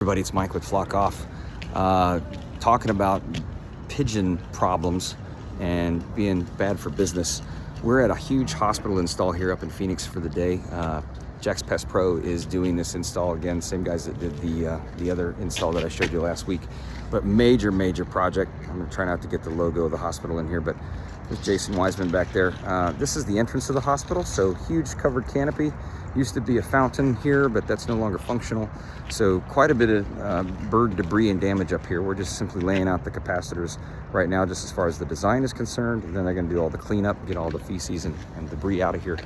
Everybody, it's Mike with Flock Off, talking about pigeon problems and being bad for business. We're at a huge hospital install here up in Phoenix for the day. Jack's Pest Pro is doing this install again, same guys that did the other install that I showed you last week. But major project. I'm gonna try not to get the logo of the hospital in here, but there's Jason Wiseman back there. This is the entrance of the hospital, so huge covered canopy. Used to be a fountain here, but that's no longer functional. So quite a bit of bird debris and damage up here. We're just simply laying out the capacitors right now, just as far as the design is concerned. And then they're gonna do all the cleanup, get all the feces and debris out of here.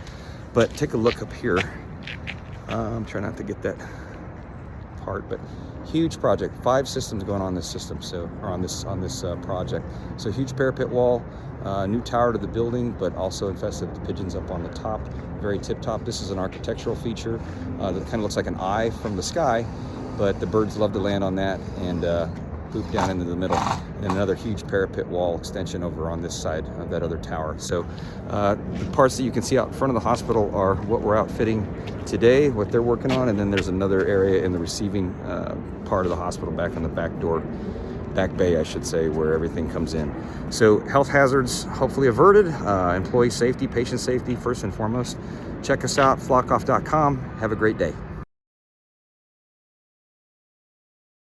But take a look up here. I'm trying not to get that part, but huge project. 5 systems going on this system, so or on this project. So huge parapet wall, new tower to the building, but also infested with pigeons up on the top, very tip top. This is an architectural feature that kind of looks like an eye from the sky, but the birds love to land on that and poop down into the middle. And another huge parapet wall extension over on this side of that other tower. So the parts that you can see out in front of the hospital are what we're outfitting today, what they're working on, and then there's another area in the receiving part of the hospital back on the back door, back bay I should say, where everything comes in. So health hazards hopefully averted, employee safety, patient safety first and foremost. Check us out, flockoff.com. Have a great day.